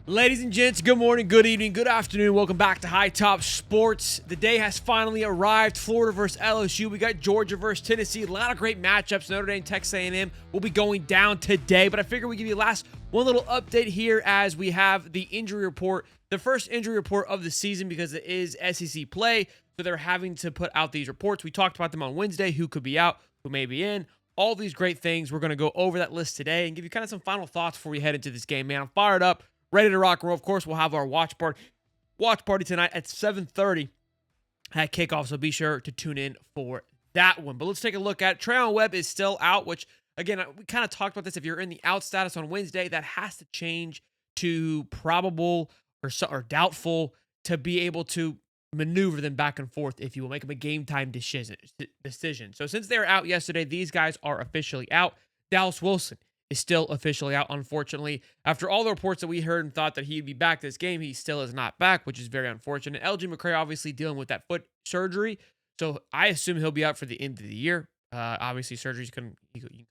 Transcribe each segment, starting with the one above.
Ladies and gents, good morning, good evening, good afternoon. Welcome back to Hightop Sports. The day has finally arrived. Florida versus LSU. We got Georgia versus Tennessee. A lot of great matchups. Notre Dame, Texas A&M will be going down today. But I figure we give you one little update here as we have the injury report, the first injury report of the season because it is SEC play. So they're having to put out these reports. We talked about them on Wednesday. Who could be out, who may be in. All these great things. We're going to go over that list today and give you kind of some final thoughts before we head into this game, man. I'm fired up. Ready to rock and roll. Of course, we'll have our watch party tonight at 7:30 at kickoff, so be sure to tune in for that one. But let's take a look at it. Traylon Webb is still out, which, again, we kind of talked about this. If you're in the out status on Wednesday, that has to change to probable or doubtful to be able to maneuver them back and forth, if you will, make them a game-time decision. So since they were out yesterday, these guys are officially out. Dallas Wilson is still officially out, unfortunately. After all the reports that we heard and thought that he'd be back this game, he still is not back, which is very unfortunate. LG McCray obviously dealing with that foot surgery, so I assume he'll be out for the end of the year. Obviously, surgeries you can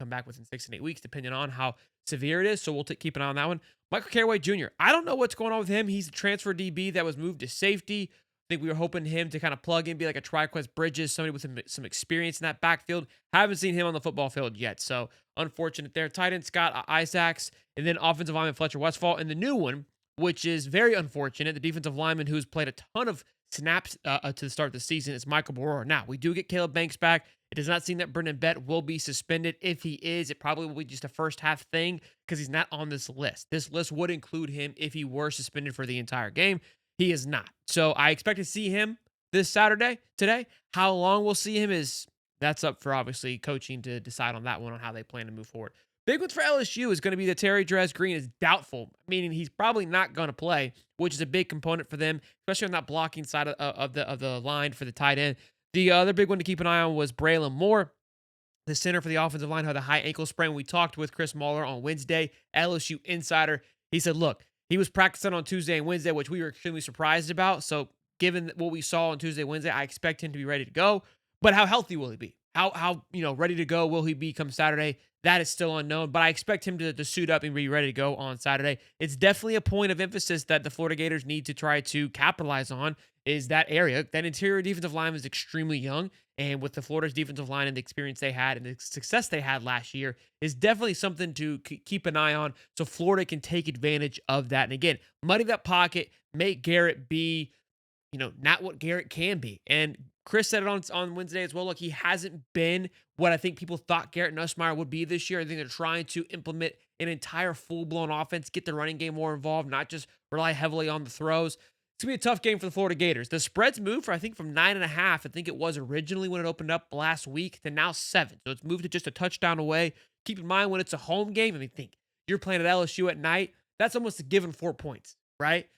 come back within 6 and 8 weeks, depending on how severe it is, so we'll keep an eye on that one. Michael Carraway Jr., I don't know what's going on with him. He's a transfer DB that was moved to safety. I think we were hoping him to kind of plug in, be like a Triquest Bridges, somebody with some experience in that backfield. Haven't seen him on the football field yet, so unfortunate there. Tight end Scott Isaacs, and then offensive lineman Fletcher Westphal. And the new one, which is very unfortunate, the defensive lineman who's played a ton of snaps to start the season, is Michael Barora. Now, we do get Caleb Banks back. It does not seem that Brendan Bett will be suspended. If he is, it probably will be just a first half thing because he's not on this list. This list would include him if he were suspended for the entire game. He is not. So I expect to see him this Saturday, today. How long we'll see him that's up for obviously coaching to decide on that one, on how they plan to move forward. Big one for LSU is going to be that Terry Dress Green is doubtful, meaning he's probably not going to play, which is a big component for them, especially on that blocking side of the line for the tight end. The other big one to keep an eye on was Braylon Moore, the center for the offensive line, who had a high ankle sprain. We talked with Chris Muller on Wednesday, LSU insider. He said, look, he was practicing on Tuesday and Wednesday, which we were extremely surprised about. So given what we saw on Tuesday, Wednesday, I expect him to be ready to go. But how healthy will he be? How ready to go will he be come Saturday? That is still unknown, but I expect him to suit up and be ready to go on Saturday. It's definitely a point of emphasis that the Florida Gators need to try to capitalize on, is that area. That interior defensive line is extremely young, and with the Florida's defensive line and the experience they had and the success they had last year, is definitely something to keep an eye on so Florida can take advantage of that. And again, muddy that pocket, make Garrett be, not what Garrett can be. And Chris said it on Wednesday as well. Look, he hasn't been what I think people thought Garrett Nussmeier would be this year. I think they're trying to implement an entire full-blown offense, get the running game more involved, not just rely heavily on the throws. It's going to be a tough game for the Florida Gators. The spread's moved from 9.5, I think it was originally when it opened up last week, to now 7. So it's moved to just a touchdown away. Keep in mind, when it's a home game, think you're playing at LSU at night, that's almost a given 4 points, right?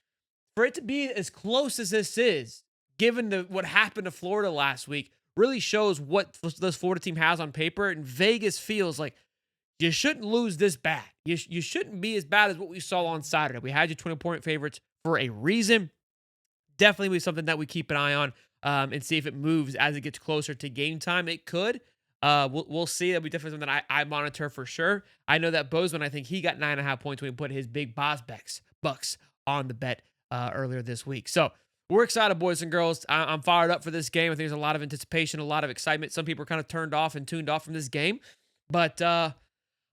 For it to be as close as this is, given what happened to Florida last week, really shows what this Florida team has on paper. And Vegas feels like you shouldn't lose this bad. You shouldn't be as bad as what we saw on Saturday. We had you 20-point favorites for a reason. Definitely be something that we keep an eye on and see if it moves as it gets closer to game time. It could. We'll see. That'll be definitely something I monitor for sure. I know that Bozeman, I think he got 9.5 points when he put his big Bucks on the bet earlier this week. So we're excited, boys and girls. I'm fired up for this game. I think there's a lot of anticipation, a lot of excitement. Some people are kind of turned off and tuned off from this game, but I'm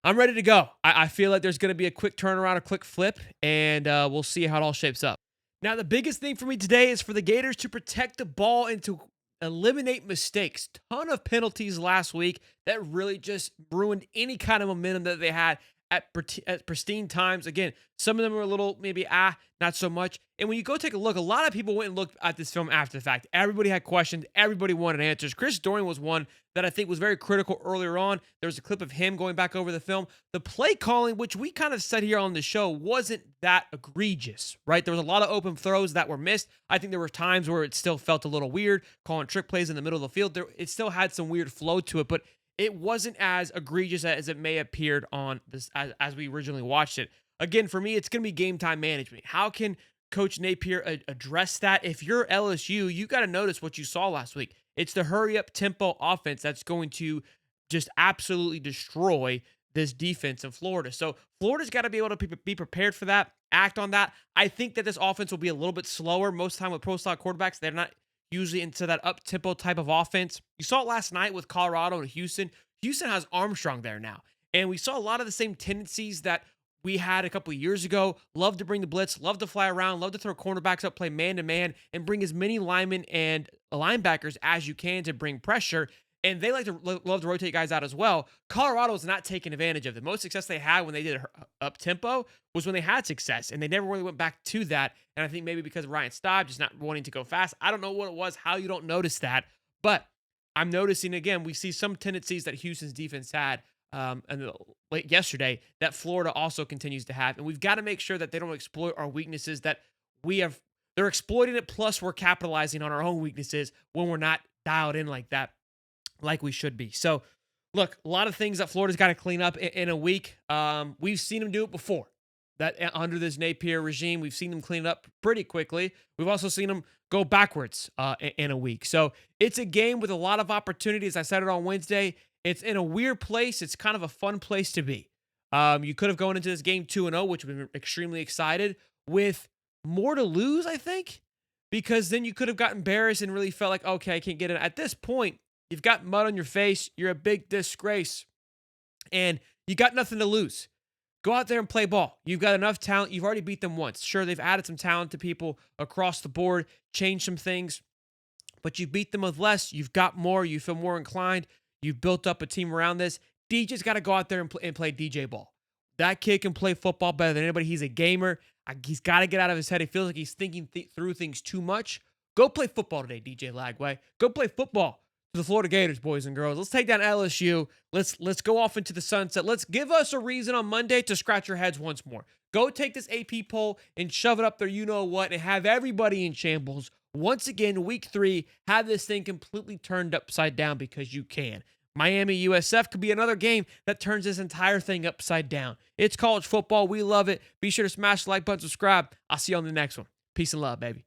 ready to go. I feel like there's going to be a quick turnaround, a quick flip, and we'll see how it all shapes up. Now, the biggest thing for me today is for the Gators to protect the ball and to eliminate mistakes. Ton of penalties last week that really just ruined any kind of momentum that they had at pristine times. Again, some of them were a little maybe not so much. And when you go take a look, a lot of people went and looked at this film after the fact. Everybody had questions. Everybody wanted answers. Chris Dorian was one that I think was very critical earlier on. There was a clip of him going back over the film. The play calling, which we kind of said here on the show, wasn't that egregious, right? There was a lot of open throws that were missed. I think there were times where it still felt a little weird, calling trick plays in the middle of the field. It still had some weird flow to it, but it wasn't as egregious as it may have appeared on this as we originally watched it. Again, for me, it's going to be game time management. How can Coach Napier address that? If you're LSU, you got to notice what you saw last week. It's the hurry-up tempo offense that's going to just absolutely destroy this defense in Florida. So Florida's got to be able to be prepared for that. act on that. I think that this offense will be a little bit slower. Most of the time with pro style quarterbacks, they're not usually into that up tempo type of offense. You saw it last night with Colorado and Houston. Houston has Armstrong there now. And we saw a lot of the same tendencies that we had a couple of years ago. Love to bring the blitz, love to fly around, love to throw cornerbacks up, play man to man, and bring as many linemen and linebackers as you can to bring pressure. And they like to love to rotate guys out as well. Colorado is not taking advantage of it. The most success they had when they did up tempo was when they had success, and they never really went back to that. And I think maybe because of Ryan Staub just not wanting to go fast. I don't know what it was, how you don't notice that, but I'm noticing again, we see some tendencies that Houston's defense had and late yesterday that Florida also continues to have. And we've got to make sure that they don't exploit our weaknesses that we have. They're exploiting it, plus we're capitalizing on our own weaknesses when we're not dialed in like that, like we should be. So, look, a lot of things that Florida's got to clean up in a week. We've seen them do it before. That under this Napier regime, we've seen them clean it up pretty quickly. We've also seen them go backwards in a week. So it's a game with a lot of opportunities. I said it on Wednesday. It's in a weird place. It's kind of a fun place to be. You could have gone into this game 2-0, which would have been extremely excited, with more to lose, I think, because then you could have got embarrassed and really felt like, okay, I can't get it. At this point, you've got mud on your face. You're a big disgrace, and you got nothing to lose. Go out there and play ball. You've got enough talent. You've already beat them once. Sure, they've added some talent to people across the board, changed some things, but you beat them with less. You've got more. You feel more inclined. You've built up a team around this. DJ's got to go out there and play DJ ball. That kid can play football better than anybody. He's a gamer. He's got to get out of his head. He feels like he's thinking through things too much. Go play football today, DJ Lagway. Go play football to the Florida Gators, boys and girls. Let's take down LSU. Let's go off into the sunset. Let's give us a reason on Monday to scratch your heads once more. Go take this AP poll and shove it up there, you know what, and have everybody in shambles. Once again, week 3, have this thing completely turned upside down because you can. Miami USF could be another game that turns this entire thing upside down. It's college football. We love it. Be sure to smash the like button, subscribe. I'll see you on the next one. Peace and love, baby.